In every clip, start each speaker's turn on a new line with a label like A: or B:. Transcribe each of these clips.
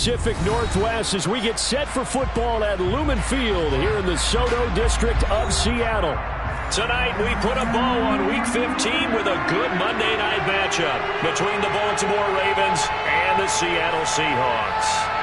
A: Pacific Northwest as we get set for football at Lumen Field here in the Soto District of Seattle. Tonight, we put a bow on Week 15 with a good Monday night matchup between the Baltimore Ravens and the Seattle Seahawks.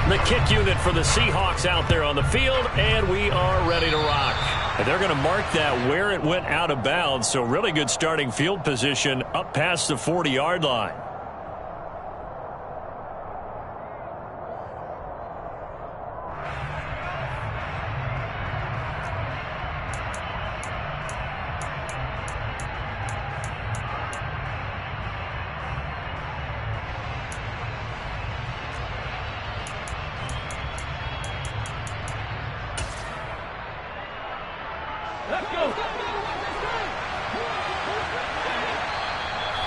A: The kick unit for the Seahawks out there on the field, and we are ready to rock. And they're going to mark that where it went out of bounds, so really good starting field position up past the 40-yard line.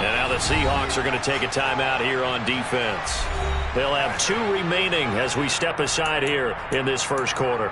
A: And now the Seahawks are going to take a timeout here on defense. They'll have 2 remaining as we step aside here in this first quarter.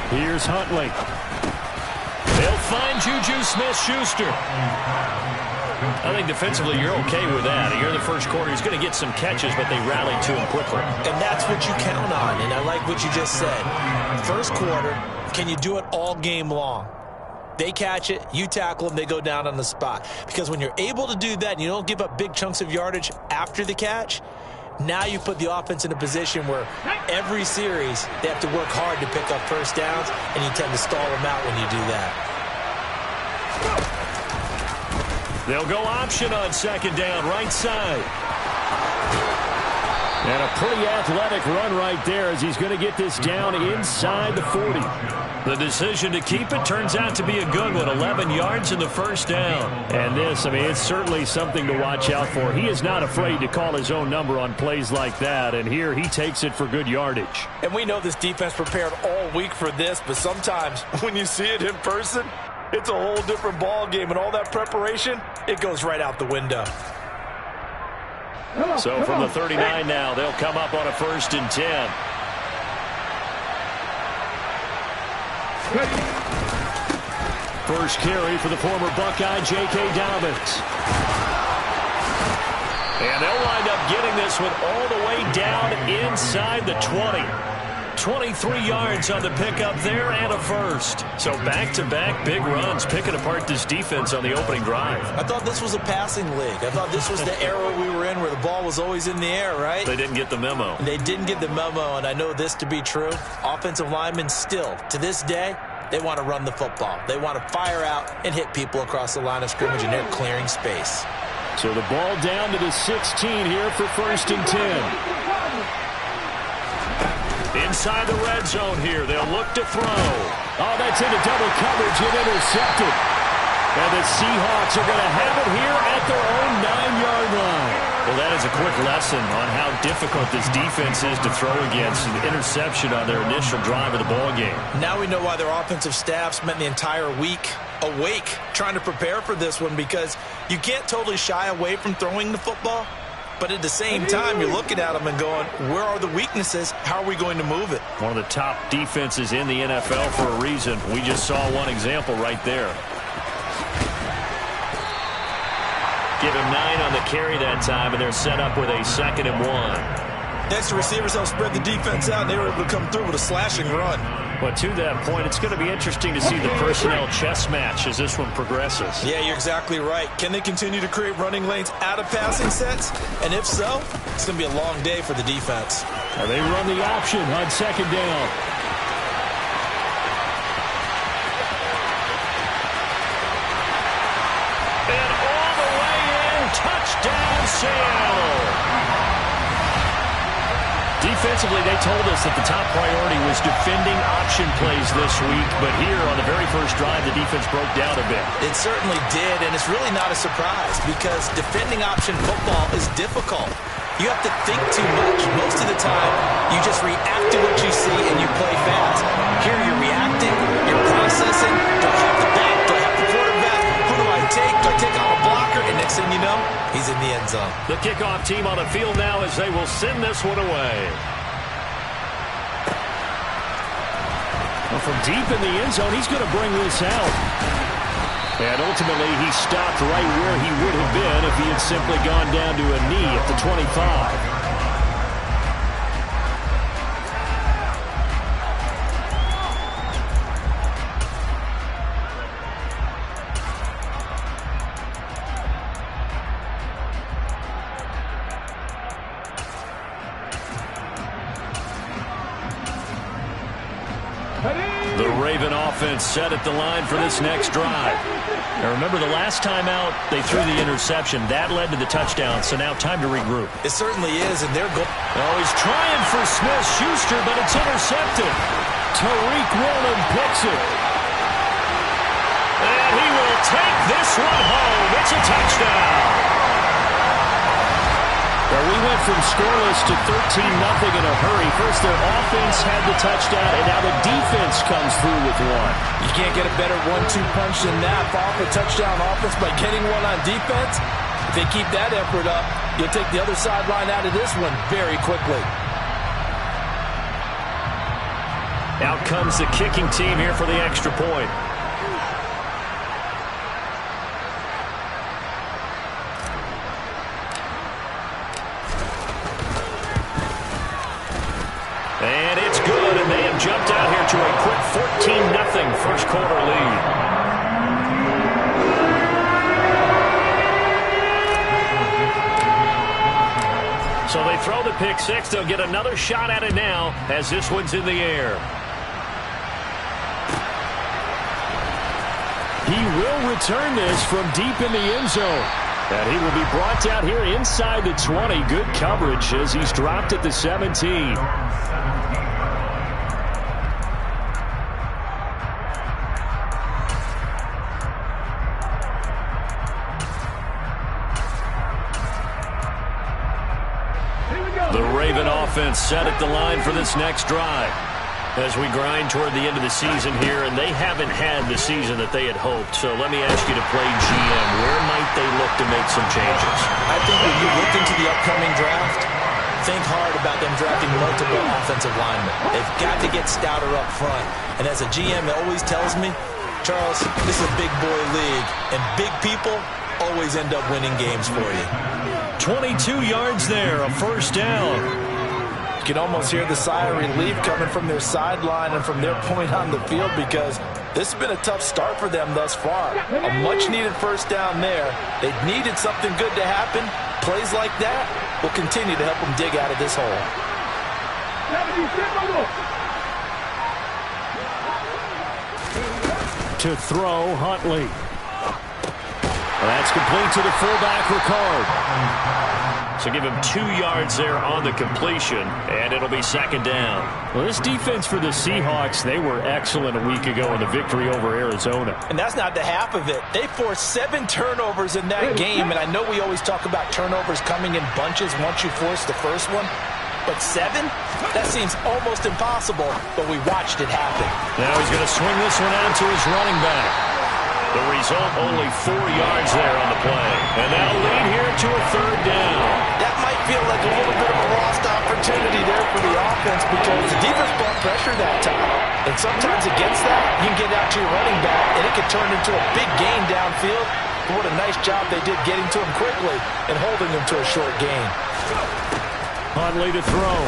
A: Here's Huntley. They'll find Juju Smith-Schuster. I think defensively you're okay with that. Here in the first quarter, he's going to get some catches, but they rallied to him quickly.
B: And that's what you count on, and I like what you just said. First quarter, can you do it all game long? They catch it, you tackle them, they go down on the spot. Because when you're able to do that and you don't give up big chunks of yardage after the catch, now you put the offense in a position where every series they have to work hard to pick up first downs, and you tend to stall them out when you do that.
A: They'll go option on second down, right side. And a pretty athletic run right there as he's going to get this down inside the 40. The decision to keep it turns out to be a good one. 11 yards in the first down. And this, I mean, it's certainly something to watch out for. He is not afraid to call his own number on plays like that. And here he takes it for good yardage.
C: And we know this defense prepared all week for this, but sometimes when you see it in person, it's a whole different ball game. And all that preparation, it goes right out the window.
A: So from the 39 now, they'll come up on a 1st and 10. First carry for the former Buckeye, J.K. Dobbins. And they'll wind up getting this one all the way down inside the 20. 23 yards on the pickup there and a first. So back-to-back big runs, picking apart this defense on the opening drive.
B: I thought this was a passing league. I thought this was the era we were in where the ball was always in the air, right?
A: They didn't get the memo.
B: They didn't get the memo, and I know this to be true. Offensive linemen still, to this day, they want to run the football. They want to fire out and hit people across the line of scrimmage, and they're clearing space.
A: So the ball down to the 16 here for 1st and 10. Inside the red zone here. They'll look to throw. Oh, that's into double coverage and intercepted. And the Seahawks are going to have it here at their own 9-yard line. Well, that is a quick lesson on how difficult this defense is to throw against. An interception on their initial drive of the ball game.
B: Now we know why their offensive staff spent the entire week awake trying to prepare for this one, because you can't totally shy away from throwing the football. But at the same time, you're looking at them and going, where are the weaknesses? How are we going to move it?
A: One of the top defenses in the NFL for a reason. We just saw one example right there. Give him 9 on the carry that time, and they're set up with a 2nd and 1.
B: Next, the receivers help spread the defense out, and they were able to come through with a slashing run.
A: But to that point, it's going to be interesting to see the personnel chess match as this one progresses.
B: Yeah, you're exactly right. Can they continue to create running lanes out of passing sets? And if so, it's going to be a long day for the defense.
A: They run the option on 2nd down. And all the way in, touchdown Seattle. Defensively, they told us that the top priority was defending option plays this week, but here on the very first drive, the defense broke down a bit.
B: It certainly did, and it's really not a surprise because defending option football is difficult. You have to think too much. Most of the time, you just react to what you see and you play fast. Here, you're reacting, you're processing. Do I have the back? Do I have the quarterback? Who do I take? Do I take on a blocker? And next thing you know, he's in the end zone.
A: The kickoff team on the field now as they will send this one away. Well, from deep in the end zone, he's going to bring this out. And ultimately, he stopped right where he would have been if he had simply gone down to a knee at the 25. The Raven offense set at the line for this next drive. Now remember, the last time out, they threw the interception. That led to the touchdown, so now time to regroup.
B: It certainly is, and they're going.
A: Oh, he's trying for Smith-Schuster, but it's intercepted. Tariq Woolen picks it. And he will take this one home. It's a touchdown. Well, we went from scoreless to 13-0 in a hurry. First, their offense had the touchdown, and now the defense comes through with one.
C: You can't get a better 1-2 punch than that. Off a touchdown offense by getting one on defense. If they keep that effort up, you'll take the other sideline out of this one very quickly.
A: Out comes the kicking team here for the extra point. And it's good, and they have jumped out here to a quick 14-0 first quarter lead. So they throw the pick six. They'll get another shot at it now as this one's in the air. He will return this from deep in the end zone. And he will be brought down here inside the 20. Good coverage as he's dropped at the 17. The Raven offense set at the line for this next drive as we grind toward the end of the season here, and they haven't had the season that they had hoped. So let me ask you to play GM. Where might they look to make some changes?
B: I think when you look into the upcoming draft, think hard about them drafting multiple offensive linemen. They've got to get stouter up front. And as a GM, it always tells me, Charles, this is a big boy league, and big people always end up winning games for you.
A: 22 yards there, a first down.
C: can almost hear the sigh of relief coming from their sideline and from their point on the field, because this has been a tough start for them thus far. A much-needed first down there. They needed something good to happen. Plays like that will continue to help them dig out of this hole.
A: To throw, Huntley. That's complete to the fullback, Ricard. So give him 2 yards there on the completion, and it'll be second down. Well, this defense for the Seahawks, they were excellent a week ago in the victory over Arizona.
B: And that's not the half of it. They forced 7 turnovers in that game, and I know we always talk about turnovers coming in bunches once you force the first one. But 7? That seems almost impossible, but we watched it happen.
A: Now he's going to swing this one out to his running back. The result, only 4 yards there on the play. And now lead here to a third down.
B: That might feel like a little bit of a lost opportunity there for the offense, because the defense brought pressure that time. And sometimes against that, you can get out to your running back, and it can turn into a big gain downfield. But what a nice job they did getting to him quickly and holding him to a short gain.
A: Huntley to throw.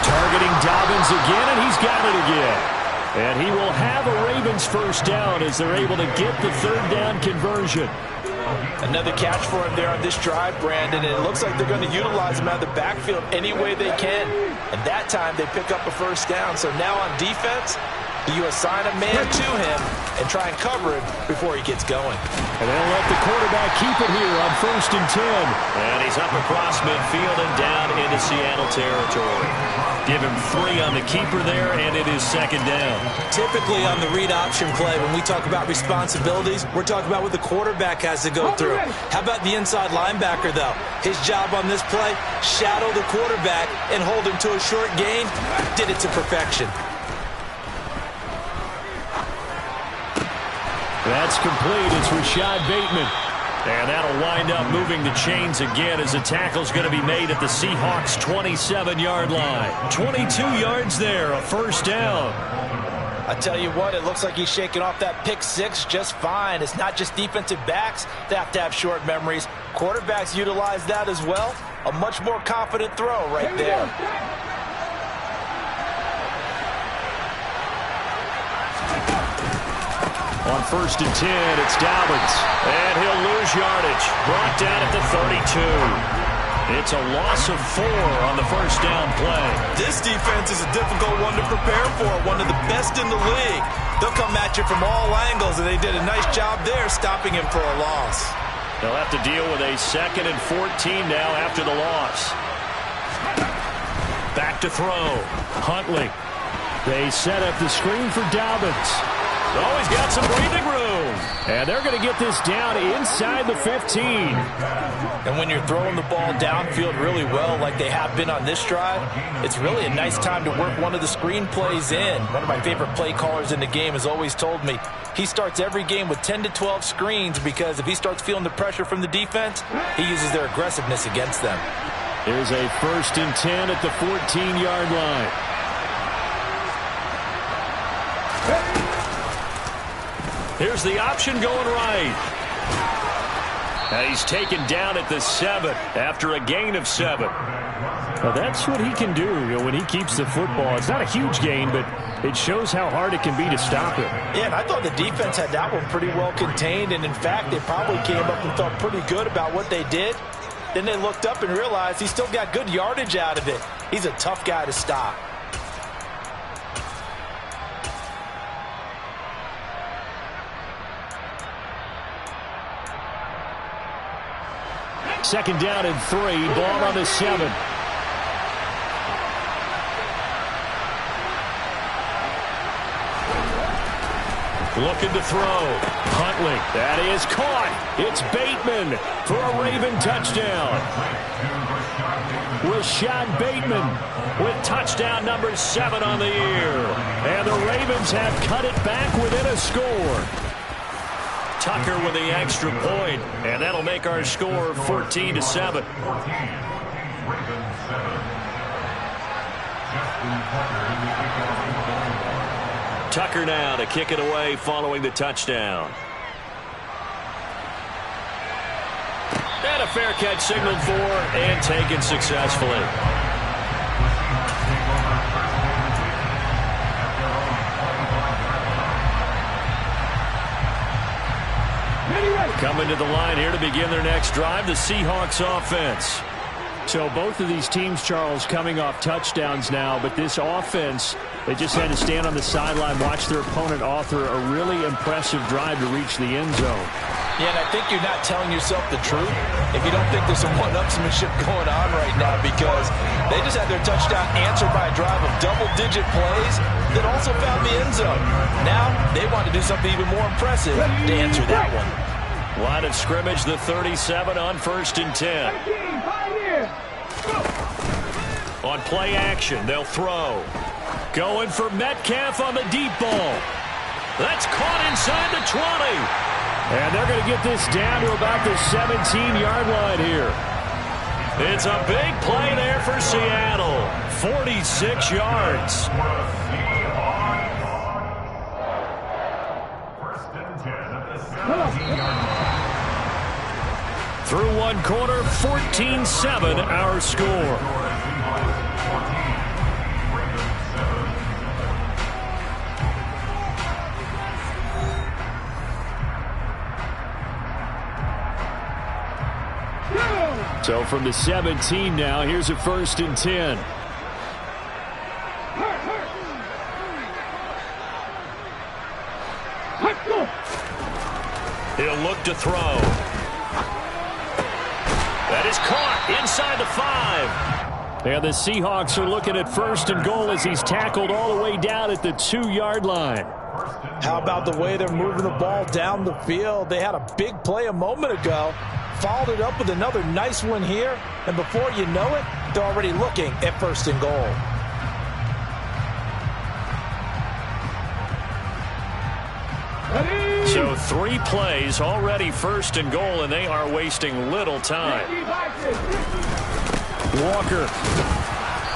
A: Targeting Dobbins again, and he's got it again. And he will have a Ravens first down as they're able to get the third down conversion.
B: Another catch for him there on this drive, Brandon, and it looks like they're going to utilize him out of the backfield any way they can. And that time they pick up a first down. So now on defense, you assign a man to him and try and cover him before he gets going.
A: And they'll let the quarterback keep it here on 1st and 10. And he's up across midfield and down into Seattle territory. Give him 3 on the keeper there, and it is second down.
B: Typically on the read option play, when we talk about responsibilities, we're talking about what the quarterback has to go through. How about the inside linebacker, though? His job on this play, shadow the quarterback and hold him to a short gain. Did it to perfection.
A: That's complete. It's Rashad Bateman. And that'll wind up moving the chains again as the tackle's going to be made at the Seahawks' 27-yard line. 22 yards there, a first down.
B: I tell you what, it looks like he's shaking off that pick 6 just fine. It's not just defensive backs that have to have short memories. Quarterbacks utilize that as well. A much more confident throw right there.
A: On 1st and 10, it's Dobbins. And he'll lose yardage. Brought down at the 32. It's a loss of 4 on the first down play.
B: This defense is a difficult one to prepare for, one of the best in the league. They'll come at you from all angles, and they did a nice job there stopping him for a loss.
A: They'll have to deal with a 2nd and 14 now after the loss. Back to throw. Huntley. They set up the screen for Dobbins. Oh, he's got some breathing room. And they're going to get this down inside the 15.
B: And when you're throwing the ball downfield really well like they have been on this drive, it's really a nice time to work one of the screen plays in. One of my favorite play callers in the game has always told me he starts every game with 10 to 12 screens, because if he starts feeling the pressure from the defense, he uses their aggressiveness against them.
A: Here's a 1st and 10 at the 14-yard line. Here's the option going right. And he's taken down at the 7 after a gain of 7. Well, that's what he can do, when he keeps the football. It's not a huge gain, but it shows how hard it can be to stop him.
B: Yeah, and I thought the defense had that one pretty well contained, and in fact, they probably came up and felt pretty good about what they did. Then they looked up and realized he still got good yardage out of it. He's a tough guy to stop.
A: Second down and 3, ball on the 7. Looking to throw. Huntley. That is caught. It's Bateman for a Raven touchdown. Rashad Bateman with touchdown number 7 on the year. And the Ravens have cut it back within a score. Tucker with the extra point, and that'll make our score 14-7. Tucker now to kick it away following the touchdown. And a fair catch signaled for and taken successfully. Coming to the line here to begin their next drive, the Seahawks offense. So both of these teams, Charles, coming off touchdowns now, but this offense, they just had to stand on the sideline, watch their opponent author a really impressive drive to reach the end zone.
C: Yeah, and I think you're not telling yourself the truth if you don't think there's some one-upsmanship going on right now, because they just had their touchdown answered by a drive of double-digit plays that also found the end zone. Now they want to do something even more impressive to answer that one.
A: Line of scrimmage, the 37 on 1st and 10. On play action, they'll throw. Going for Metcalf on the deep ball. That's caught inside the 20. And they're going to get this down to about the 17-yard line here. It's a big play there for Seattle. 46 yards. Through one quarter, 14-7 our score. So from the 17 now, here's a 1st and 10. He'll look to throw. That is caught inside the 5. And the Seahawks are looking at 1st and goal as he's tackled all the way down at the 2-yard line.
C: How about the way they're moving the ball down the field? They had a big play a moment ago, followed it up with another nice one here, and before you know it, they're already looking at 1st and goal.
A: So 3 plays already 1st and goal, and they are wasting little time. Walker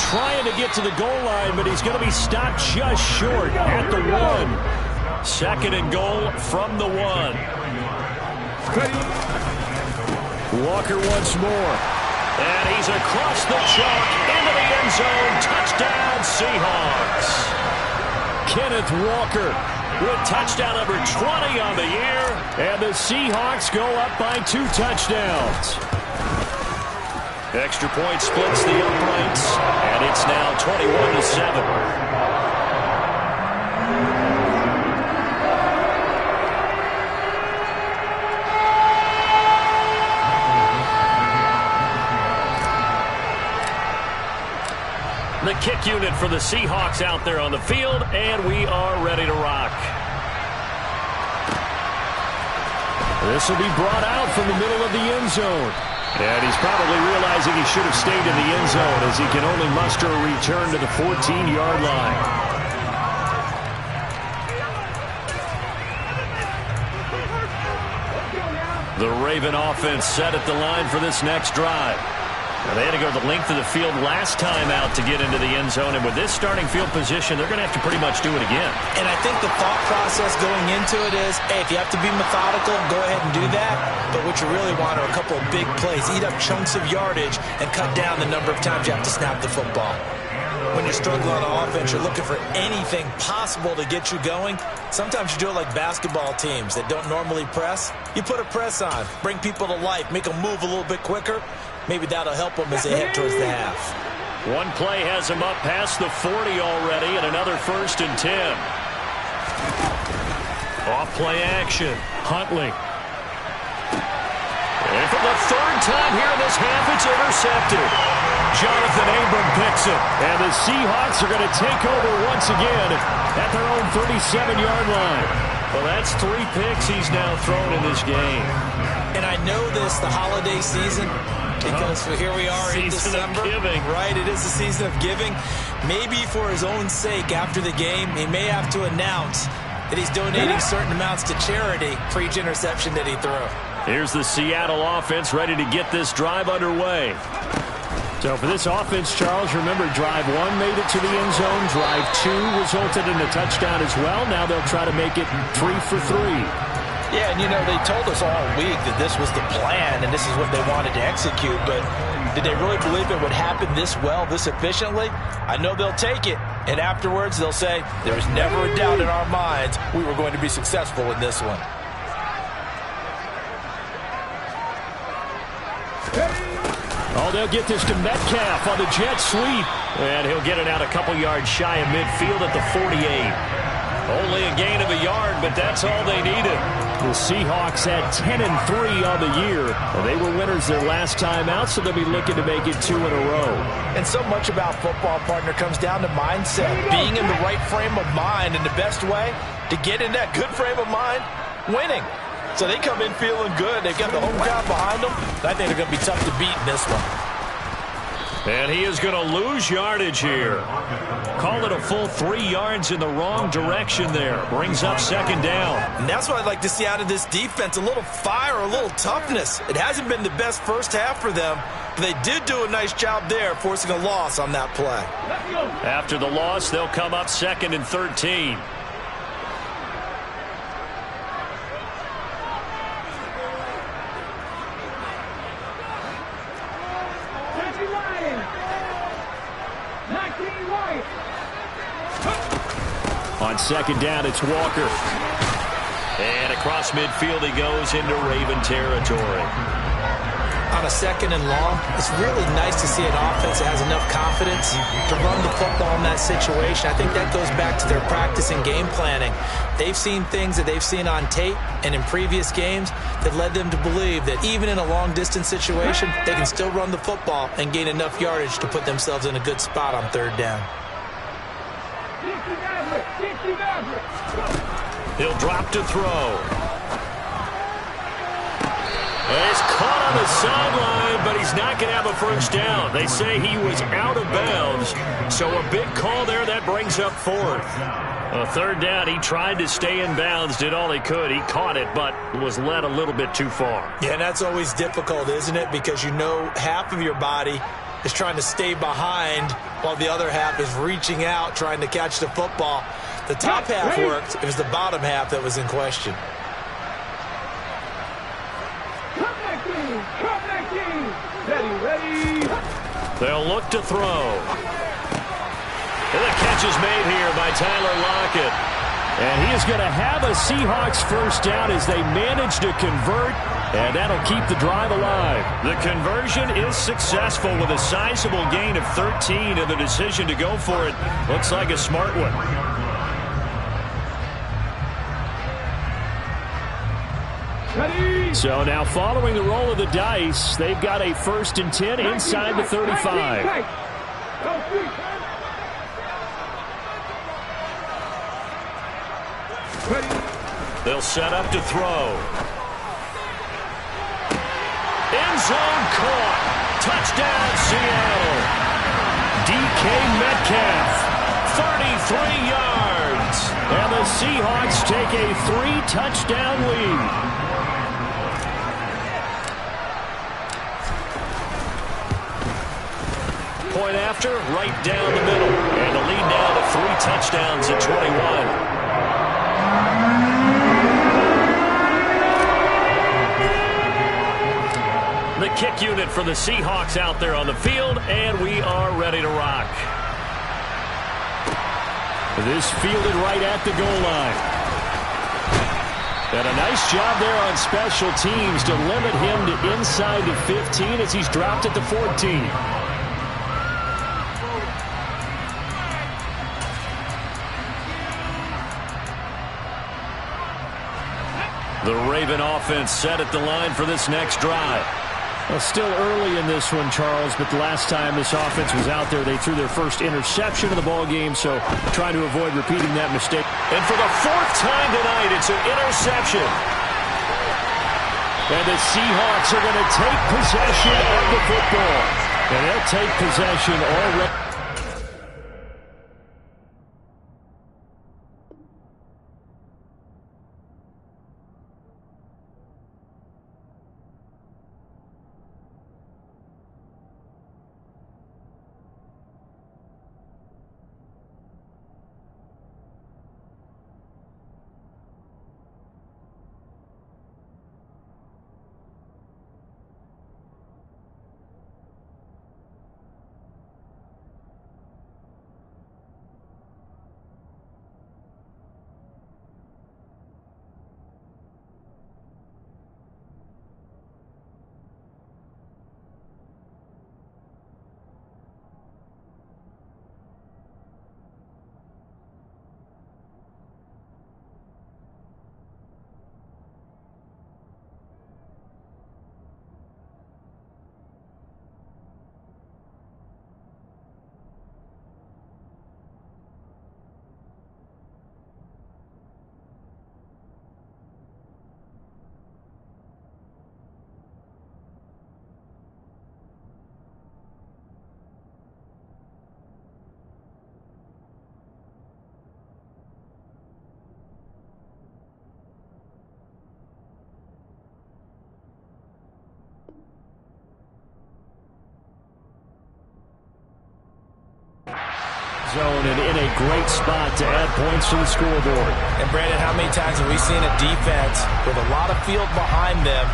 A: trying to get to the goal line, but he's going to be stopped just short at the 1. 2nd and goal from the 1. Walker once more. And he's across the chalk into the end zone. Touchdown, Seahawks. Kenneth Walker with touchdown number 20 on the year. And the Seahawks go up by 2 touchdowns. Extra point splits the uprights. And it's now 21-7. The kick unit for the Seahawks out there on the field, and we are ready to rock. This will be brought out from the middle of the end zone. And he's probably realizing he should have stayed in the end zone as he can only muster a return to the 14-yard line. The Raven offense set at the line for this next drive. Now, they had to go the length of the field last time out to get into the end zone, and with this starting field position, they're going to have to pretty much do it again.
B: And I think the thought process going into it is, hey, if you have to be methodical, go ahead and do that. But what you really want are a couple of big plays, eat up chunks of yardage, and cut down the number of times you have to snap the football. When you're struggling on offense, you're looking for anything possible to get you going. Sometimes you do it like basketball teams that don't normally press. You put a press on, bring people to life, make them move a little bit quicker. Maybe that'll help them as they head towards the half.
A: One play has him up past the 40 already, and another 1st and 10. Off play action. Huntley. And for the 3rd time here in this half, it's intercepted. Jonathan Abram picks it. And the Seahawks are going to take over once again at their own 37-yard line. Well, that's 3 picks he's now thrown in this game.
B: And I know this, the holiday season, because here we are in December. Right, it is the season of giving. Maybe for his own sake after the game, he may have to announce that he's donating certain amounts to charity for each interception that he threw.
A: Here's the Seattle offense ready to get this drive underway. So for this offense, Charles, remember drive 1 made it to the end zone. Drive 2 resulted in a touchdown as well. Now they'll try to make it 3 for 3.
C: Yeah, and you know, they told us all week that this was the plan and this is what they wanted to execute, but did they really believe it would happen this well, this efficiently? I know they'll take it, and afterwards they'll say, there was never a doubt in our minds we were going to be successful in this one.
A: Oh, they'll get this to Metcalf on the jet sweep. And he'll get it out a couple yards shy of midfield at the 48. Only a gain of a yard, but that's all they needed. The Seahawks had 10-3 on the year. They were winners their last time out, so they'll be looking to make it 2 in a row.
C: And so much about football, partner, comes down to mindset. Being in the right frame of mind, and the best way to get in that good frame of mind, winning. So they come in feeling good. They've got the home crowd behind them. I think they're going to be tough to beat in this one.
A: And he is going to lose yardage here. Call it a full 3 yards in the wrong direction there. Brings up second down.
C: And that's what I'd like to see out of this defense. A little fire, a little toughness. It hasn't been the best first half for them, but they did do a nice job there, forcing a loss on that play.
A: After the loss, they'll come up 2nd and 13. On second down, it's Walker. And across midfield he goes into Raven territory.
B: On a 2nd and long, it's really nice to see an offense that has enough confidence to run the football in that situation. I think that goes back to their practice and game planning. They've seen things that they've seen on tape and in previous games that led them to believe that even in a long-distance situation, they can still run the football and gain enough yardage to put themselves in a good spot on 3rd down.
A: He'll drop to throw. And he's caught on the sideline, but he's not going to have a first down. They say he was out of bounds, so a big call there that brings up 4th. A 3rd down, he tried to stay in bounds, did all he could. He caught it, but was led a little bit too far.
B: Yeah, and that's always difficult, isn't it? Because you know half of your body is trying to stay behind while the other half is reaching out, trying to catch the football. The top half worked. It was the bottom half that was in question.
A: They'll look to throw. And the catch is made here by Tyler Lockett. And he is going to have a Seahawks first down as they manage to convert, and that'll keep the drive alive. The conversion is successful with a sizable gain of 13, and the decision to go for it looks like a smart one. So now following the roll of the dice, they've got a 1st and 10 inside the 35. They'll set up to throw. End zone caught. Touchdown, Seattle. DK Metcalf, 33 yards. And the Seahawks take a 3-touchdown lead. Point after, right down the middle. And the lead now to 3 touchdowns at 21. The kick unit for the Seahawks out there on the field, and we are ready to rock. This fielded right at the goal line. And a nice job there on special teams to limit him to inside the 15 as he's dropped at the 14. The Raven offense set at the line for this next drive. Well, still early in this one, Charles, but the last time this offense was out there, they threw their first interception of the ball game, so trying to avoid repeating that mistake. And for the 4th time tonight, it's an interception. And the Seahawks are going to take possession of the football. And they'll take possession already. zone and in a great spot to add points to the scoreboard.
C: And Brandon, how many times have we seen a defense with a lot of field behind them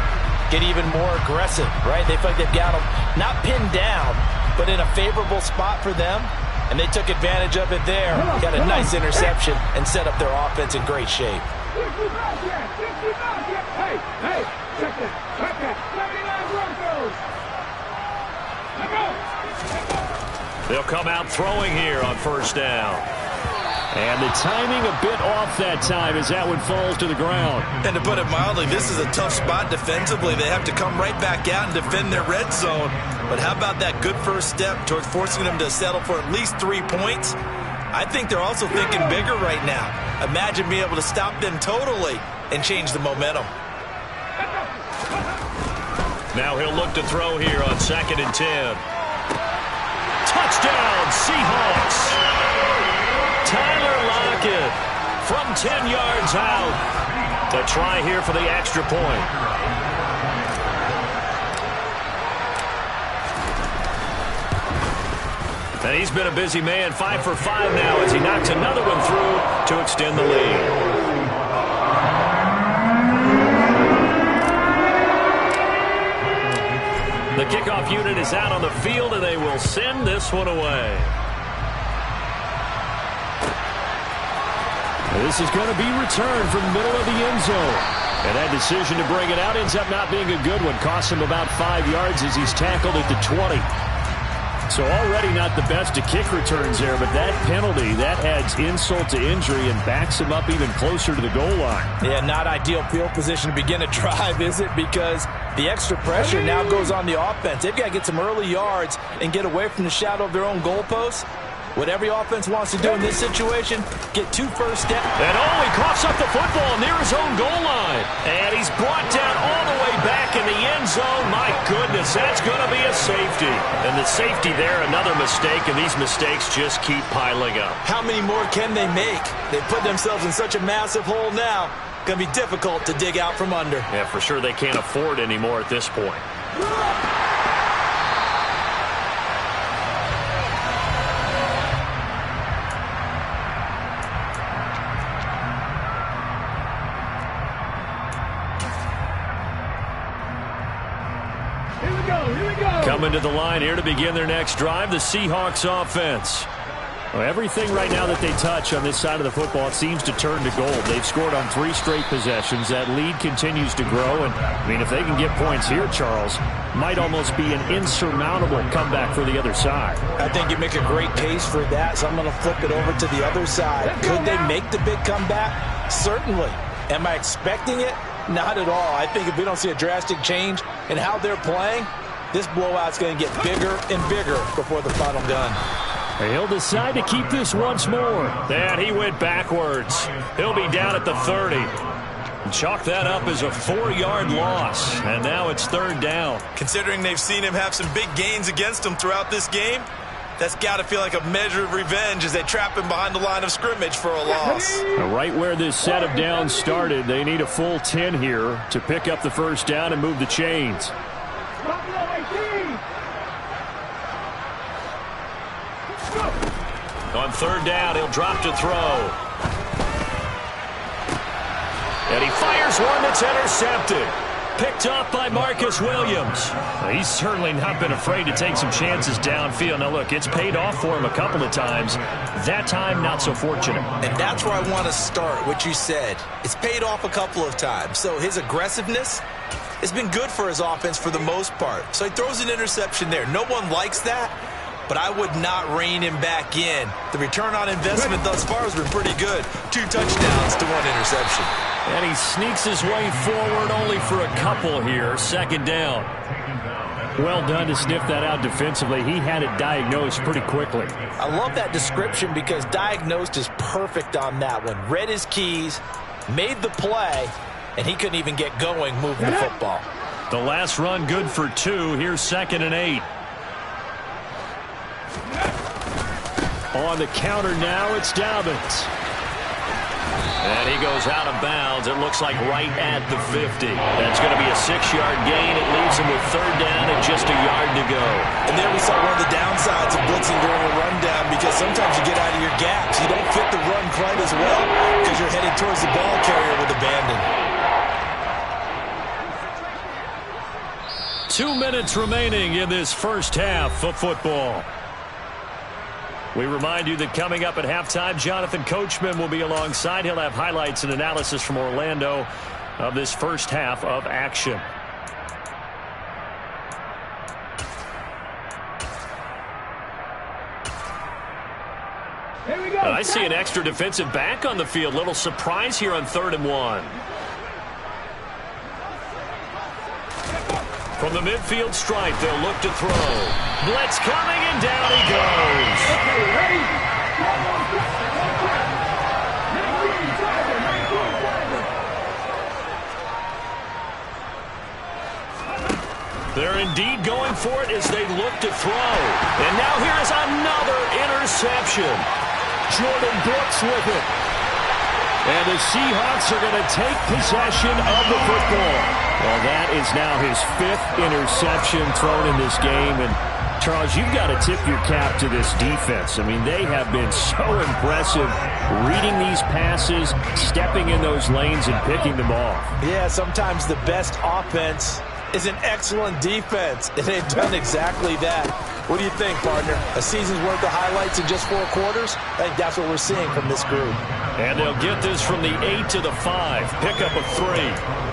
C: get even more aggressive, right? They feel like they've got them not pinned down, but in a favorable spot for them, and they took advantage of it there. Got a nice interception and set up their offense in great shape.
D: Hey, check that. 79 Broncos.
A: They'll come out throwing here on first down. And the timing a bit off that time as that one falls to the ground.
E: And to put it mildly, this is a tough spot defensively. They have to come right back out and defend their red zone. But how about that good first step towards forcing them to settle for at least 3 points? I think they're also thinking bigger right now. Imagine being able to stop them totally and change the momentum.
A: Now he'll look to throw here on 2nd and 10. Touchdown, Seahawks. Tyler Lockett from 10 yards out to try here for the extra point. And he's been a busy man, 5 for 5 now as he knocks another one through to extend the lead. The kickoff unit is out on the field, and they will send this one away. This is going to be returned from the middle of the end zone. And that decision to bring it out ends up not being a good one. Costs him about 5 yards as he's tackled at the 20. So already not the best to kick returns there, but that penalty, that adds insult to injury and backs him up even closer to the goal line.
C: Yeah, not ideal field position to begin a drive, is it? Because the extra pressure now goes on the offense. They've got to get some early yards and get away from the shadow of their own goalposts. What every offense wants to do in this situation, get 2 first downs.
A: And he coughs up the football near his own goal line. And he's brought down all the way back in the end zone. My goodness, that's going to be a safety. And the safety there, another mistake, and these mistakes just keep piling up.
B: How many more can they make? They put themselves in such a massive hole now. Going to be difficult to dig out from under.
A: Yeah, for sure they can't afford any more at this point. Coming to the line here to begin their next drive, the Seahawks offense. Well, everything right now that they touch on this side of the football, it seems to turn to gold. They've scored on 3 straight possessions. That lead continues to grow. And, I mean, if they can get points here, Charles, might almost be an insurmountable comeback for the other side.
C: I think you make a great case for that, so I'm going to flip it over to the other side. Could they make the big comeback? Certainly. Am I expecting it? Not at all. I think if we don't see a drastic change in how they're playing, this blowout's going to get bigger and bigger before the final gun.
A: He'll decide to keep this once more. And he went backwards. He'll be down at the 30. Chalk that up as a 4-yard loss. And now it's 3rd down.
E: Considering they've seen him have some big gains against him throughout this game, that's got to feel like a measure of revenge as they trap him behind the line of scrimmage for a loss.
A: Right where this set of downs started, they need a full 10 here to pick up the first down and move the chains. On 3rd down, he'll drop to throw. And he fires one that's intercepted. Picked off by Marcus Williams. Well, he's certainly not been afraid to take some chances downfield. Now, look, it's paid off for him a couple of times. That time, not so fortunate.
B: And that's where I want to start, what you said. It's paid off a couple of times. So his aggressiveness has been good for his offense for the most part. So he throws an interception there. No one likes that, but I would not rein him back in. The return on investment thus far has been pretty good. 2 touchdowns to 1 interception.
A: And he sneaks his way forward only for a couple here. 2nd down. Well done to sniff that out defensively. He had it diagnosed pretty quickly.
C: I love that description because diagnosed is perfect on that one. Read his keys, made the play, and he couldn't even get going moving the football.
A: The last run good for 2. Here's 2nd and 8. On the counter now, it's Dobbins. And he goes out of bounds. It looks like right at the 50. That's going to be a 6-yard gain. It leaves him with 3rd down and just a yard to go.
E: And there we saw one of the downsides of blitzing during a rundown, because sometimes you get out of your gaps. You don't fit the run quite as well because you're headed towards the ball carrier with abandon.
A: 2 minutes remaining in this first half of football. We remind you that coming up at halftime, Jonathan Coachman will be alongside. He'll have highlights and analysis from Orlando of this first half of action.
D: Here we go.
A: And I see an extra defensive back on the field. Little surprise here on 3rd and 1. From the midfield stripe, they'll look to throw. Blitz coming, and down he goes.
D: Okay, ready?
A: They're indeed going for it as they look to throw. And now here is another interception. Jordan Brooks with it. And the Seahawks are going to take possession of the football. Well, that is now his 5th interception thrown in this game. And, Charles, you've got to tip your cap to this defense. I mean, they have been so impressive reading these passes, stepping in those lanes, and picking them off.
B: Yeah, sometimes the best offense is an excellent defense, and they've done exactly that. What do you think, partner? A season's worth of highlights in just 4 quarters? I think that's what we're seeing from this group.
A: And they'll get this from the 8 to the 5. Pickup of 3.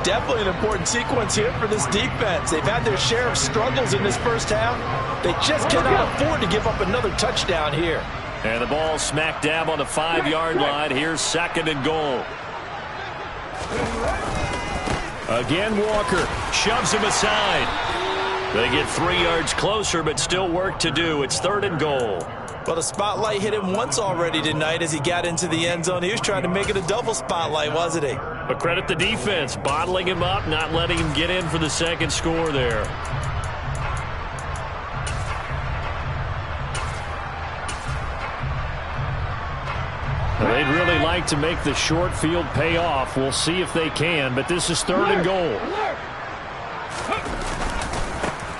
B: Definitely an important sequence here for this defense. They've had their share of struggles in this first half. They just cannot afford to give up another touchdown here.
A: And the ball smack dab on the 5-yard line. Here's 2nd and goal. Again, Walker shoves him aside. They get 3 yards closer, but still work to do. It's 3rd and goal.
B: Well, the spotlight hit him once already tonight as he got into the end zone. He was trying to make it a double spotlight, wasn't he?
A: But credit the defense, bottling him up, not letting him get in for the 2nd score there. They'd really like to make the short field pay off. We'll see if they can, but this is 3rd and goal.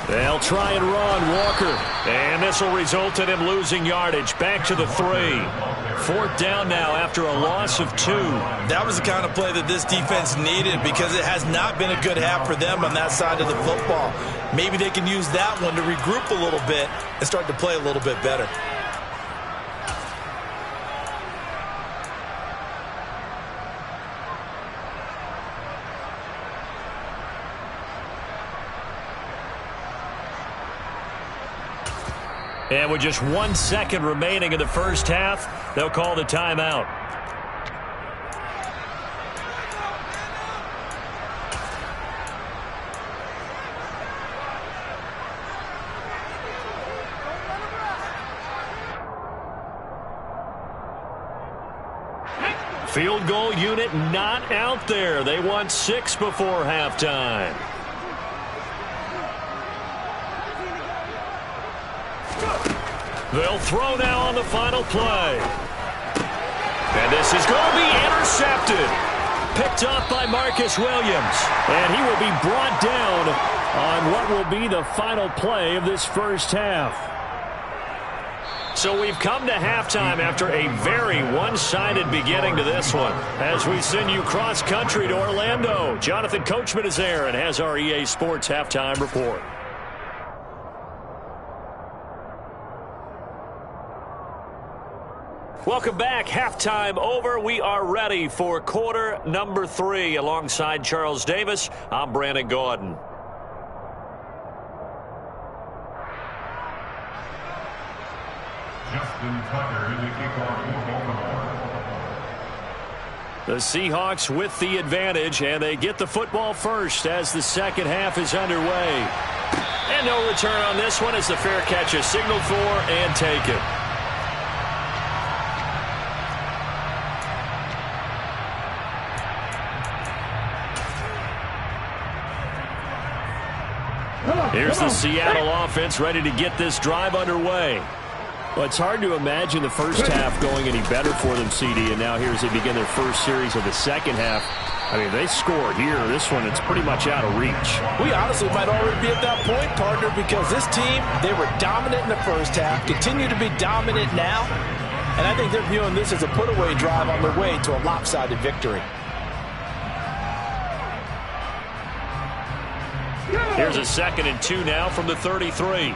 A: They'll try and run, Walker. And this will result in him losing yardage. Back to the 3. 4th down now after a loss of 2.
E: That was the kind of play that this defense needed, because it has not been a good half for them on that side of the football. Maybe they can use that one to regroup a little bit and start to play a little bit better.
A: And with just 1 second remaining in the first half, they'll call the timeout. Field goal unit not out there. They want 6 before halftime. They'll throw now on the final play. And this is going to be intercepted. Picked off by Marcus Williams. And he will be brought down on what will be the final play of this first half. So we've come to halftime after a very one-sided beginning to this one. As we send you cross-country to Orlando, Jonathan Coachman is there and has our EA Sports halftime report. Welcome back. Halftime over. We are ready for quarter number 3. Alongside Charles Davis, I'm Brandon Gordon. The Seahawks with the advantage, and they get the football first as the second half is underway. And no return on this one as the fair catch is signaled for and taken. Here's the Seattle offense ready to get this drive underway. Well, it's hard to imagine the first half going any better for them, CD, and now here as they begin their first series of the second half. I mean, they score here. This one, it's pretty much out of reach.
C: We honestly might already be at that point, partner, because this team, they were dominant in the first half, continue to be dominant now, and I think they're viewing this as a put-away drive on their way to a lopsided victory.
A: Here's a 2nd and 2 now from the 33.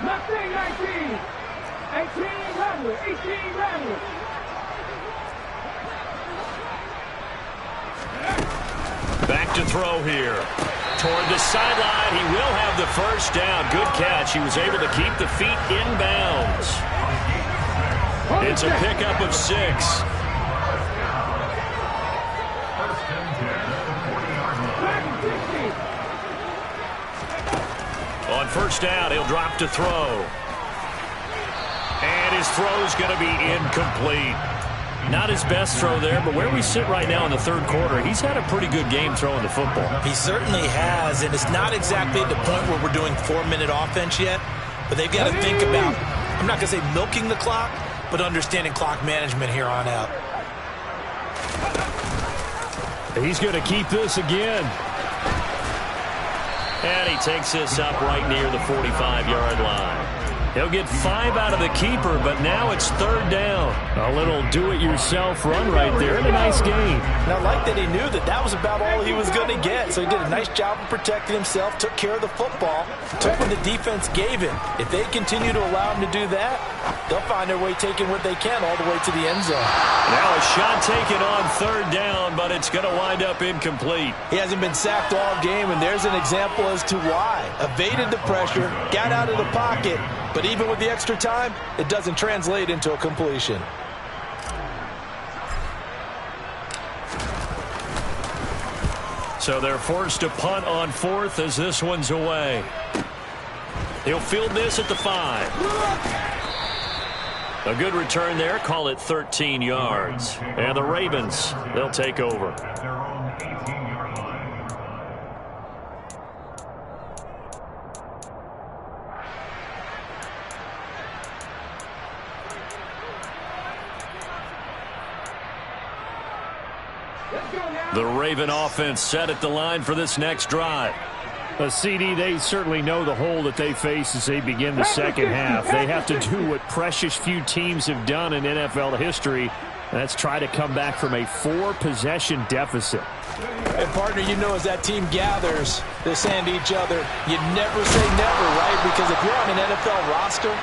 D: Mustang 19. 18 Rattler. 18 Rattler.
A: Back to throw here. Toward the sideline. He will have the first down. Good catch. He was able to keep the feet in bounds. It's a pickup of 6. On first down, he'll drop to throw. And his throw's going to be incomplete. Not his best throw there, but where we sit right now in the third quarter, he's had a pretty good game throwing the football.
B: He certainly has, and it's not exactly at the point where we're doing 4-minute offense yet, but they've got to think about, I'm not going to say milking the clock, but understanding clock management here on out.
A: He's going to keep this again. And he takes this up right near the 45-yard line. He'll get 5 out of the keeper, but now it's 3rd down. A little do-it-yourself run right there and a nice gain.
C: And I like that he knew that that was about all he was going to get. So he did a nice job of protecting himself, took care of the football, took what the defense gave him. If they continue to allow him to do that, they'll find their way taking what they can all the way to the end zone.
A: Now a shot taken on 3rd down, but it's going to wind up incomplete.
C: He hasn't been sacked all game, and there's an example as to why. Evaded the pressure, got out of the pocket, but even with the extra time, it doesn't translate into a completion.
A: So they're forced to punt on 4th as this one's away. He'll field this at the 5. A good return there. Call it 13 yards. And the Ravens, they'll take over. The Raven offense set at the line for this next drive. A CD, they certainly know the hole that they face as they begin the second half. They have to do what precious few teams have done in NFL history. That's try to come back from a 4-possession deficit.
C: And, partner, you know as that team gathers, they're saying to each other, you never say never, right? Because if you're on an NFL roster,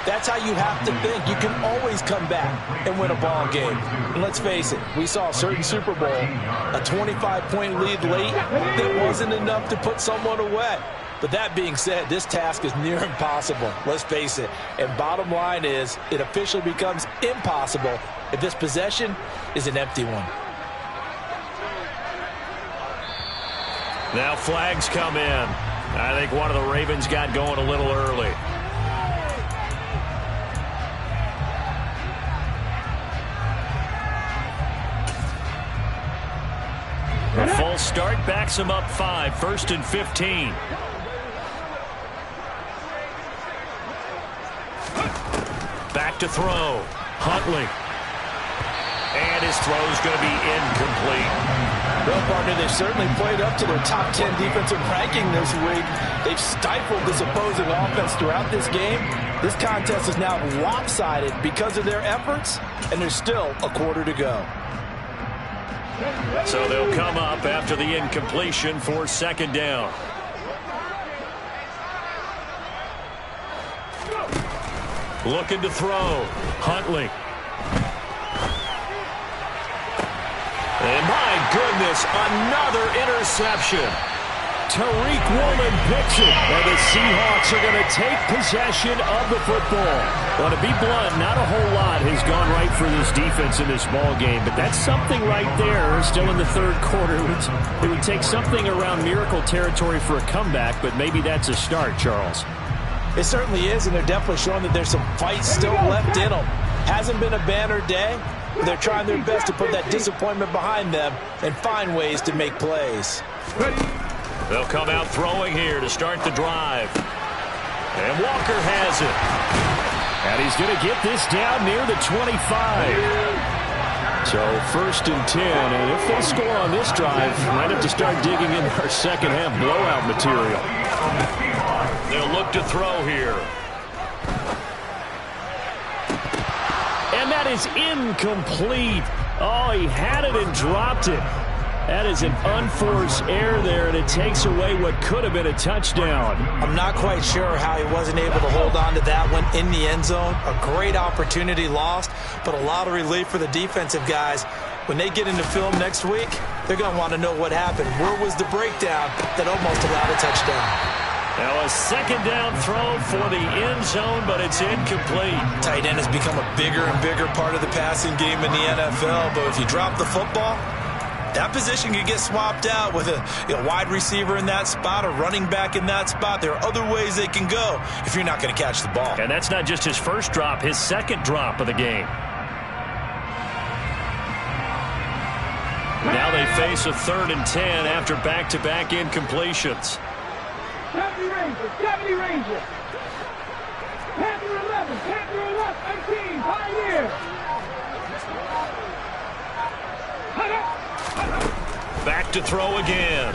C: that's how you have to think. You can always come back and win a ball game. And let's face it, we saw a certain Super Bowl, a 25-point lead late that wasn't enough to put someone away. But that being said, this task is near impossible. Let's face it. And bottom line is, it officially becomes impossible if this possession is an empty one.
A: Now flags come in. I think one of the Ravens got going a little early. A full start backs him up 5, 1st and 15. Back to throw. Huntley. And his throw's going to be incomplete.
C: Well, partner, they've certainly played up to their top 10 defensive ranking this week. They've stifled this opposing offense throughout this game. This contest is now lopsided because of their efforts, and there's still a quarter to go.
A: So they'll come up after the incompletion for 2nd down. Looking to throw. Huntley. And my goodness, another interception. Tariq Woolen picks it, and the Seahawks are going to take possession of the football. Well, to be blunt, not a whole lot has gone right for this defense in this ball game, but that's something right there. Still in the third quarter. It would take something around miracle territory for a comeback, but maybe that's a start, Charles.
C: It certainly is, and they're definitely showing that there's some fight still left in them. Hasn't been a banner day, but they're trying their best to put that disappointment behind them and find ways to make plays.
A: They'll come out throwing here to start the drive. And Walker has it. And he's going to get this down near the 25. So 1st and 10. And if they score on this drive, might have to start digging in our second half blowout material. They'll look to throw here. And that is incomplete. Oh, he had it and dropped it. That is an unforced error there, and it takes away what could have been a touchdown.
B: I'm not quite sure how he wasn't able to hold on to that one in the end zone. A great opportunity lost, but a lot of relief for the defensive guys. When they get into film next week, they're going to want to know what happened. Where was the breakdown that almost allowed a touchdown?
A: Now a second down throw for the end zone, but it's incomplete.
E: Tight end has become a bigger and bigger part of the passing game in the NFL, but if you drop the football, that position could get swapped out with a wide receiver in that spot, a running back in that spot. There are other ways they can go if you're not going to catch the ball.
A: And that's not just his first drop, his second drop of the game. Now they face a 3rd and 10 after back-to-back incompletions.
D: 70 Rangers, 70 Rangers. Panther 11, Panther 18, Pioneer.
A: Back to throw again.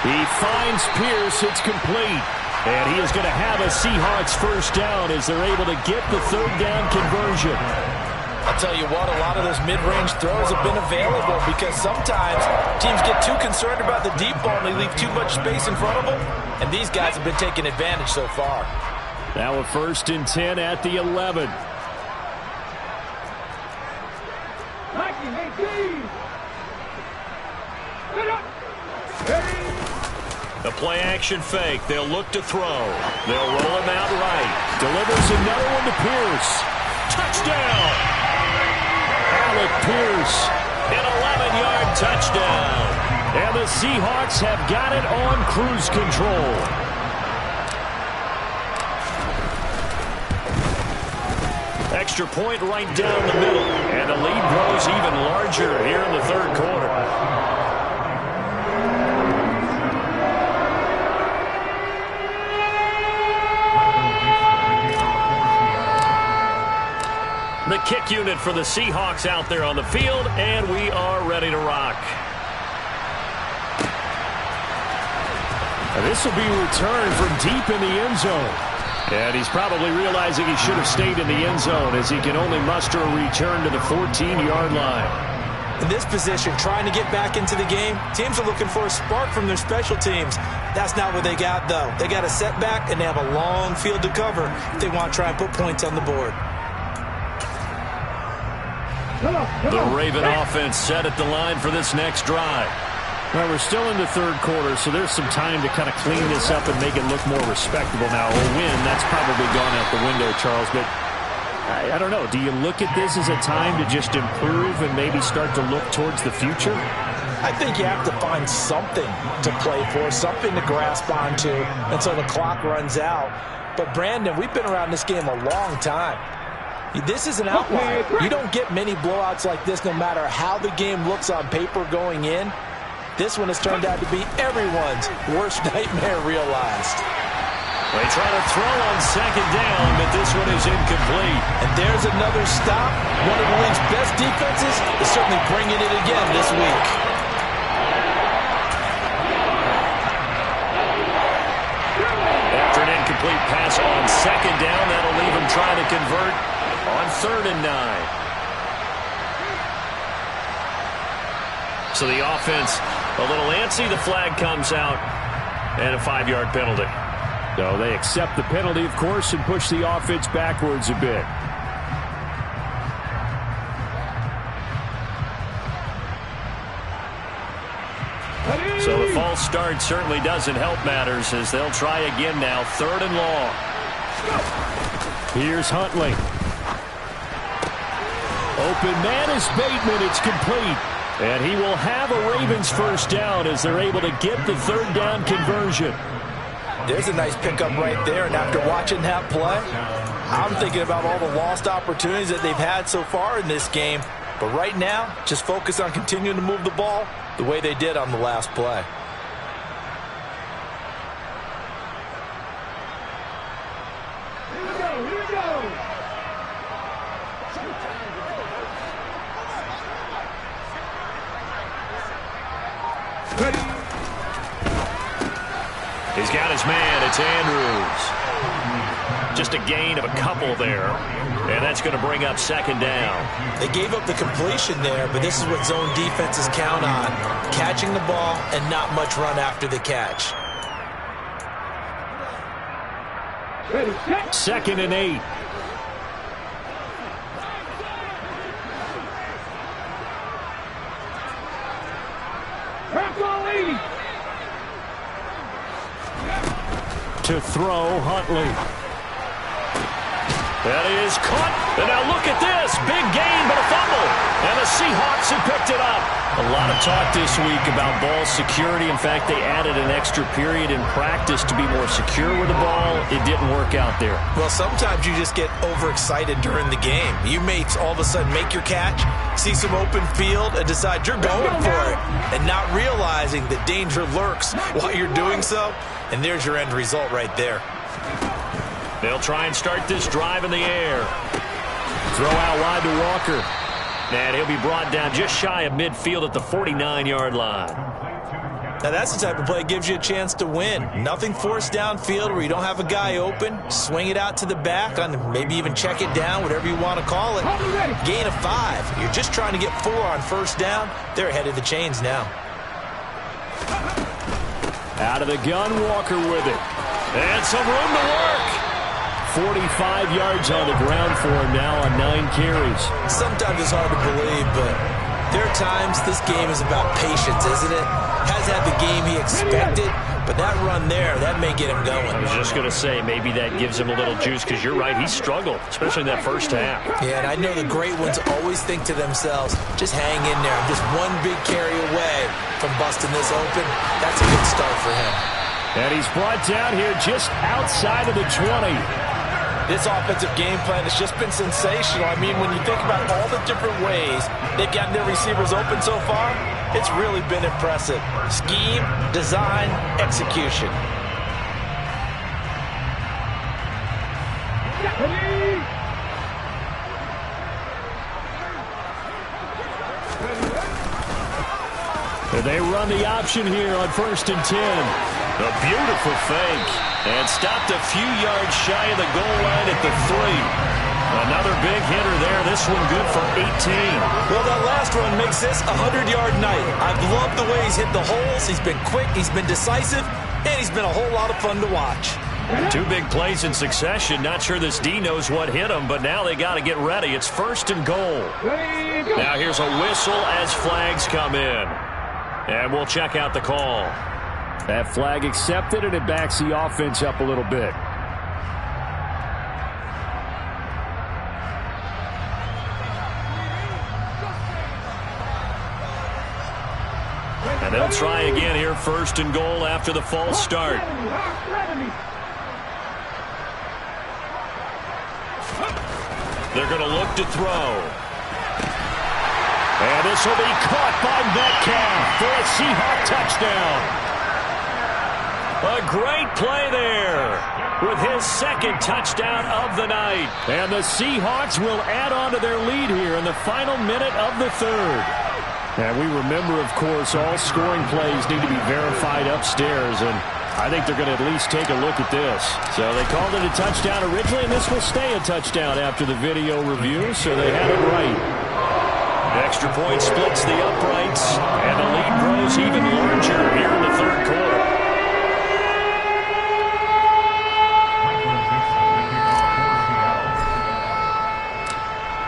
A: He finds Pierce. It's complete. And he is going to have a Seahawks first down as they're able to get the 3rd down conversion.
C: I'll tell you what, a lot of those mid-range throws have been available because sometimes teams get too concerned about the deep ball and they leave too much space in front of them. And these guys have been taking advantage so far.
A: Now a 1st and 10 at the 11. The play-action fake. They'll look to throw. They'll roll him out right. Delivers another one to Pierce. Touchdown! Alec Pierce, an 11-yard touchdown. And the Seahawks have got it on cruise control. Extra point right down the middle. And the lead grows even larger here in the 3rd quarter. The kick unit for the Seahawks out there on the field, and we are ready to rock. This will be returned from deep in the end zone. And he's probably realizing he should have stayed in the end zone as he can only muster a return to the 14-yard line.
B: In this position, trying to get back into the game, teams are looking for a spark from their special teams. That's not what they got, though. They got a setback, and they have a long field to cover if they want to try and put points on the board.
A: The Raven offense set at the line for this next drive.
F: Well, we're still in the 3rd quarter, so there's some time to kind of clean this up and make it look more respectable now. A win, that's probably gone out the window, Charles, but I don't know. Do you look at this as a time to just improve and maybe start to look towards the future?
C: I think you have to find something to play for, something to grasp onto until the clock runs out. But, Brandon, we've been around this game a long time. This is an outlier. You don't get many blowouts like this no matter how the game looks on paper going in. This one has turned out to be everyone's worst nightmare realized.
A: They try to throw on 2nd down, but this one is incomplete.
C: And there's another stop. One of the league's best defenses is certainly bringing it again this week.
A: After an incomplete pass on 2nd down, that'll leave him trying to convert on 3rd and 9. So the offense a little antsy. The flag comes out and a 5-yard penalty.
F: So they accept the penalty, of course, and push the offense backwards a bit.
A: So the false start certainly doesn't help matters as they'll try again now. 3rd and long.
F: Here's Huntley. Open man is Bateman. It's complete. And he will have a Ravens first down as they're able to get the 3rd down conversion.
C: There's a nice pickup right there, and after watching that play, I'm thinking about all the lost opportunities that they've had so far in this game. But right now, just focus on continuing to move the ball the way they did on the last play.
D: Here we go.
A: He's got his man. It's Andrews. Just a gain of a couple there. And that's going to bring up second down.
B: They gave up the completion there, but this is what zone defenses count on. Catching the ball and not much run after the catch.
D: Ready, set.
F: 2nd and 8.
D: Crack all 80.
F: To throw, Huntley.
A: That is caught. And now look at this. Big gain, but a fumble. And the Seahawks have picked it up. A lot of talk this week about ball security. In fact, they added an extra period in practice to be more secure with the ball. It didn't work out there.
B: Well, sometimes you just get overexcited during the game. You may all of a sudden make your catch, see some open field, and decide you're going for it, and not realizing that danger lurks while you're doing so. And there's your end result right there.
A: They'll try and start this drive in the air. Throw out wide to Walker. And he'll be brought down just shy of midfield at the 49-yard line.
B: Now that's the type of play that gives you a chance to win. Nothing forced downfield where you don't have a guy open. Swing it out to the back, on maybe even check it down, whatever you want to call it. Gain of 5. You're just trying to get 4 on first down. They're ahead of the chains now.
F: Out of the gun, Walker with it.
A: And some room to work.
F: 45 yards on the ground for him now on 9 carries.
B: Sometimes it's hard to believe, but there are times this game is about patience, isn't it? Hasn't had the game he expected, but that run there, that may get him going.
A: I was just going to say, maybe that gives him a little juice, because you're right, he struggled, especially in that first half.
B: Yeah, and I know the great ones always think to themselves, just hang in there. I'm just one big carry away from busting this open. That's a good start for him.
F: And he's brought down here just outside of the 20.
C: This offensive game plan has just been sensational. I mean, when you think about all the different ways they've gotten their receivers open so far, it's really been impressive. Scheme, design, execution.
F: And they run the option here on 1st and 10.
A: A beautiful fake. And stopped a few yards shy of the goal line at the 3. Another big hitter there. This one good for 18.
B: Well, that last run makes this a 100-yard night. I've loved the way he's hit the holes. He's been quick, he's been decisive, and he's been a whole lot of fun to watch.
A: 2 big plays in succession. Not sure this D knows what hit him, but now they got to get ready. It's 1st and goal. Now here's a whistle as flags come in. And we'll check out the call.
F: That flag accepted, and it backs the offense up a little bit.
A: And they'll try again here, 1st and goal after the false start. They're going to look to throw.
F: And this will be caught by Metcalf for a Seahawk touchdown.
A: A great play there with his 2nd touchdown of the night.
F: And the Seahawks will add on to their lead here in the final minute of the 3rd. And we remember, of course, all scoring plays need to be verified upstairs, and I think they're going to at least take a look at this. So they called it a touchdown originally, and this will stay a touchdown after the video review, so they had it right.
A: Extra point splits the uprights, and the lead grows even larger here in the 3rd quarter.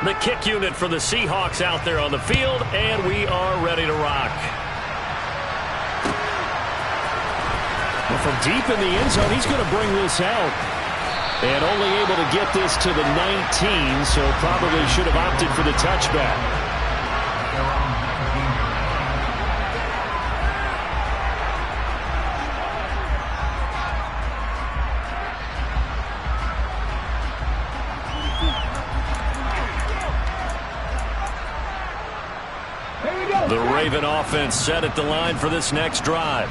A: The kick unit for the Seahawks out there on the field, and we are ready to rock.
F: Well, from deep in the end zone, he's going to bring this out. And only able to get this to the 19, so probably should have opted for the touchback.
A: The Raven offense set at the line for this next drive.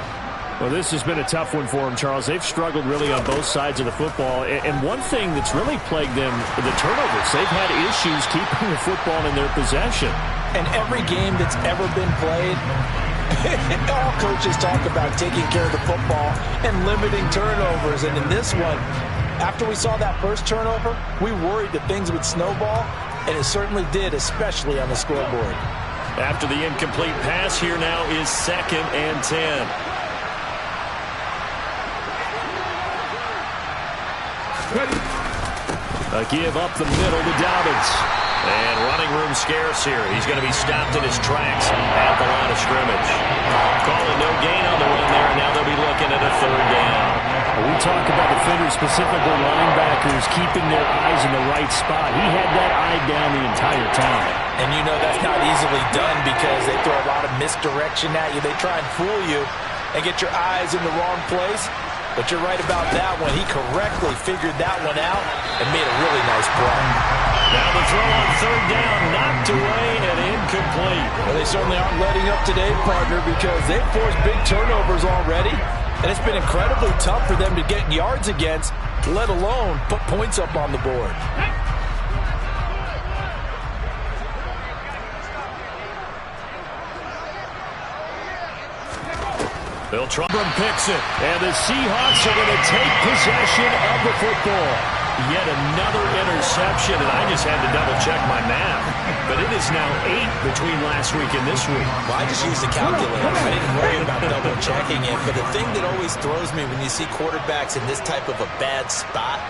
F: Well, this has been a tough one for them, Charles. They've struggled really on both sides of the football. And one thing that's really plagued them, the turnovers. They've had issues keeping the football in their possession.
C: And every game that's ever been played, all coaches talk about taking care of the football and limiting turnovers. And in this one, after we saw that first turnover, we worried that things would snowball, and it certainly did, especially on the scoreboard.
A: After the incomplete pass, here now is 2nd and 10.
F: A give up the middle to Dobbins.
A: And running room scarce here. He's going to be stopped in his tracks at the line of scrimmage. Calling no gain on the run there, and now they'll be looking at a 3rd down.
F: We talk about defenders, specifically linebackers, keeping their eyes in the right spot. He had that eye down the entire time.
C: And you know that's not easily done because they throw a lot of misdirection at you. They try and fool you and get your eyes in the wrong place. But you're right about that one. He correctly figured that one out and made a really nice play.
A: Now the throw on 3rd down, knocked away and incomplete.
C: Well, they certainly aren't letting up today, partner, because they've forced big turnovers already. And it's been incredibly tough for them to get yards against, let alone put points up on the board.
A: Bill Trump picks it.
F: And the Seahawks are going to take possession of the football.
A: Yet another interception, and I just had to double-check my math. But it is now 8 between last week and this week.
B: Well, I just used the calculator. I didn't worry about double-checking it. But the thing that always throws me when you see quarterbacks in this type of a bad spot,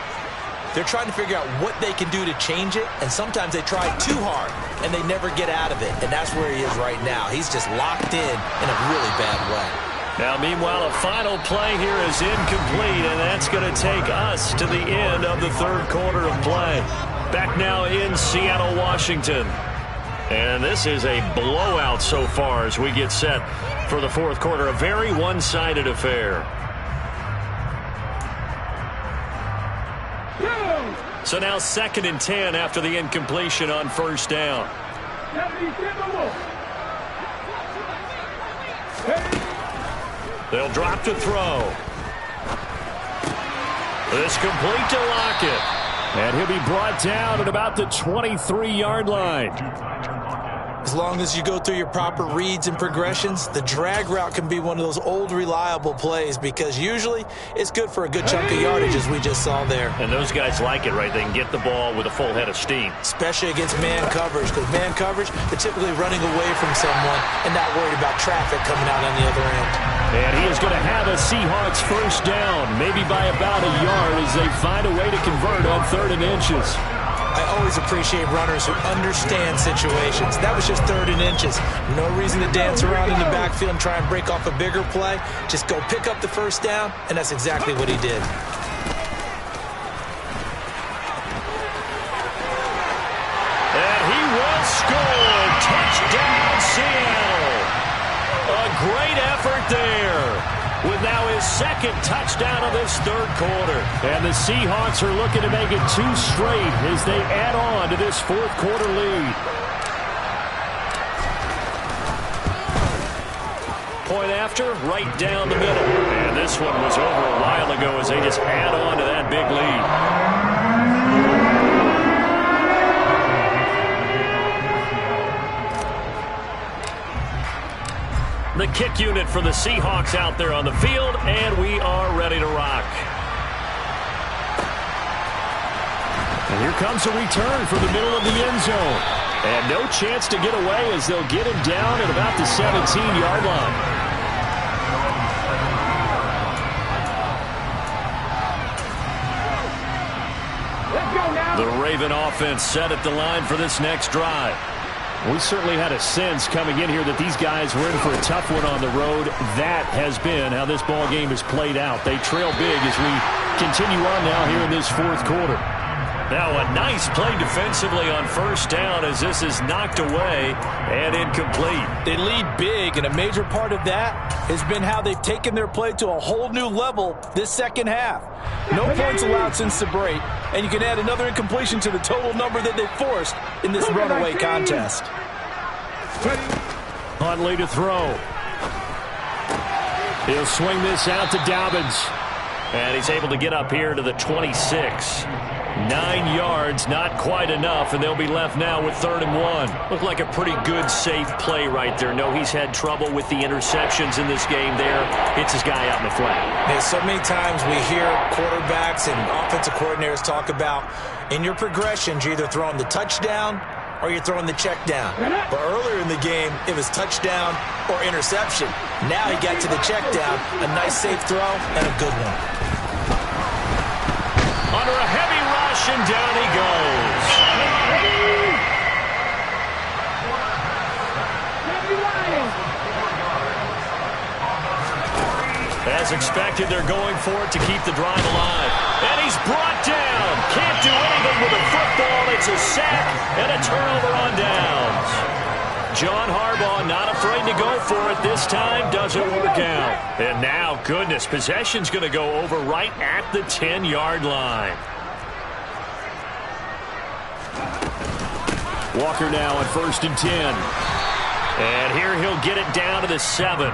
B: they're trying to figure out what they can do to change it, and sometimes they try too hard, and they never get out of it. And that's where he is right now. He's just locked in a really bad way.
A: Now, meanwhile, a final play here is incomplete, and that's going to take us to the end of the 3rd quarter of play. Back now in Seattle, Washington. And this is a blowout so far as we get set for the 4th quarter. A very one-sided affair. So now 2nd and 10 after the incompletion on 1st down. They'll drop to throw. This complete to Lockett.
F: And he'll be brought down at about the 23-yard line.
B: As long as you go through your proper reads and progressions, the drag route can be one of those old reliable plays because usually it's good for a good chunk of yardage as we just saw there.
A: And those guys like it, right? They can get the ball with a full head of steam.
B: Especially against man coverage, because man coverage, they're typically running away from someone and not worried about traffic coming out on the other end.
F: And he is going to have a Seahawks 1st down, maybe by about a yard as they find a way to convert on 3rd and inches.
B: I always appreciate runners who understand situations. That was just 3rd and inches. No reason to dance around in the backfield and try and break off a bigger play. Just go pick up the 1st down, and that's exactly what he did.
A: And he will score. Touchdown, Seattle. A great effort there. With now his 2nd touchdown of this 3rd quarter.
F: And the Seahawks are looking to make it 2 straight as they add on to this 4th quarter lead.
A: Point after, right down the middle. And this one was over a while ago as they just add on to that big lead. The kick unit for the Seahawks out there on the field, and we are ready to rock.
F: And here comes a return from the middle of the end zone. And no chance to get away as they'll get him down at about the 17-yard line.
A: The Raven offense set at the line for this next drive.
F: We certainly had a sense coming in here that these guys were in for a tough one on the road. That has been how this ball game has played out. They trail big as we continue on now here in this 4th quarter.
A: Now a nice play defensively on 1st down as this is knocked away and incomplete.
C: They lead big, and a major part of that has been how they've taken their play to a whole new level this 2nd half. No points allowed since the break, and you can add another incompletion to the total number that they forced in this runaway contest.
A: Huntley to throw. He'll swing this out to Dobbins. And he's able to get up here to the 26. 9 yards, not quite enough, and they'll be left now with 3rd and 1. Looked like a pretty good, safe play right there. No, he's had trouble with the interceptions in this game there. Hits his guy out in the flat.
B: There's so many times we hear quarterbacks and offensive coordinators talk about in your progressions, you're either throwing the touchdown or you're throwing the check down. But earlier in the game, it was touchdown or interception. Now he got to the check down, a nice safe throw, and a good one.
A: Under a heavy rush, and down he goes. As expected, they're going for it to keep the drive alive. And he's brought down. Can't do anything with the football. It's a sack and a turnover on downs. John Harbaugh not afraid to go for it this time. Doesn't work out. And now, goodness, possession's going to go over right at the 10-yard line. Walker now on 1st and 10. And here he'll get it down to the 7.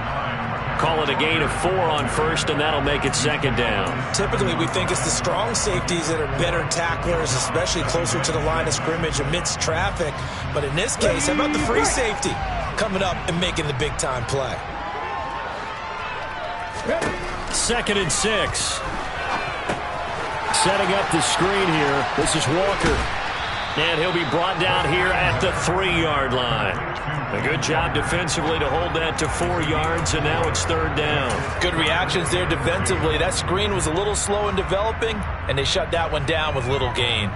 A: Call it a gain of 4 on 1st, and that'll make it 2nd down.
B: Typically, we think it's the strong safeties that are better tacklers, especially closer to the line of scrimmage amidst traffic. But in this case, how about the free safety coming up and making the big-time play?
A: 2nd and 6. Setting up the screen here. This is Walker. And he'll be brought down here at the 3-yard line. A good job defensively to hold that to 4 yards, and now it's 3rd down.
C: Good reactions there defensively. That screen was a little slow in developing, and they shut that one down with little gain.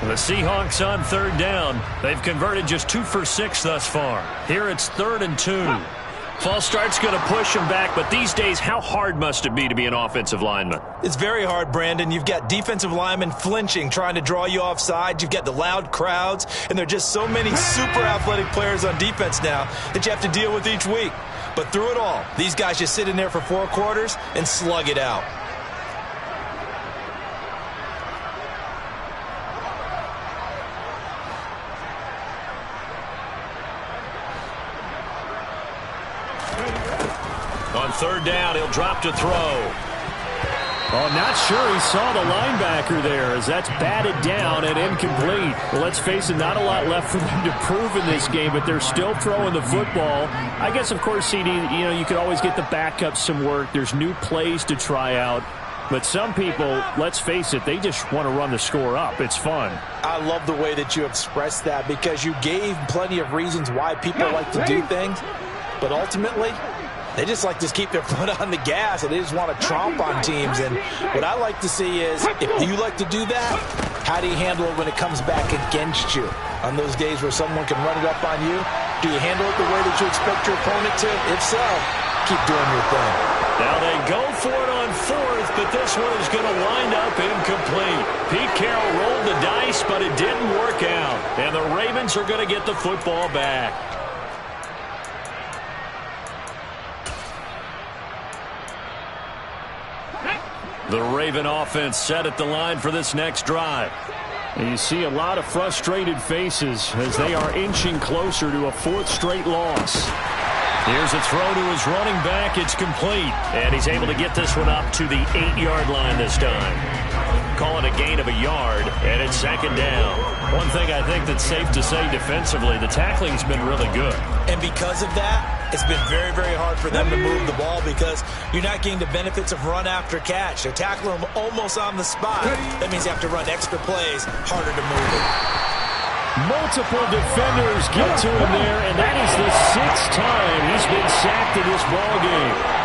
A: The Seahawks on 3rd down. They've converted just 2 for 6 thus far. Here it's 3rd and 2. False start's going to push him back, but these days, how hard must it be to be an offensive lineman?
B: It's very hard, Brandon. You've got defensive linemen flinching, trying to draw you offside. You've got the loud crowds, and there are just so many super athletic players on defense now that you have to deal with each week. But through it all, these guys just sit in there for 4 quarters and slug it out.
A: On 3rd down, he'll drop to throw. Oh, not sure he saw the linebacker there as that's batted down and incomplete. Well, let's face it, not a lot left for them to prove in this game, but they're still throwing the football. I guess, of course, CD, you could always get the backups some work. There's new plays to try out. But some people, let's face it, they just want to run the score up. It's fun.
C: I love the way that you expressed that because you gave plenty of reasons why people like to do things. But ultimately, they just like to keep their foot on the gas, and they just want to tromp on teams. And what I like to see is, if you like to do that, how do you handle it when it comes back against you? On those days where someone can run it up on you, do you handle it the way that you expect your opponent to? If so, keep doing your thing.
A: Now they go for it on 4th, but this one is going to wind up incomplete. Pete Carroll rolled the dice, but it didn't work out. And the Ravens are going to get the football back. The Raven offense set at the line for this next drive. And you see a lot of frustrated faces as they are inching closer to a 4th straight loss. Here's a throw to his running back. It's complete. And he's able to get this one up to the 8-yard line this time. Call it a gain of a yard, and it's 2nd down. One thing I think that's safe to say defensively, the tackling's been really good.
B: And because of that, it's been very, very hard for them to move the ball because you're not getting the benefits of run after catch. They're tackling them almost on the spot. That means you have to run extra plays, harder to move it.
A: Multiple defenders get to him there, and that is the 6th time he's been sacked in this ballgame.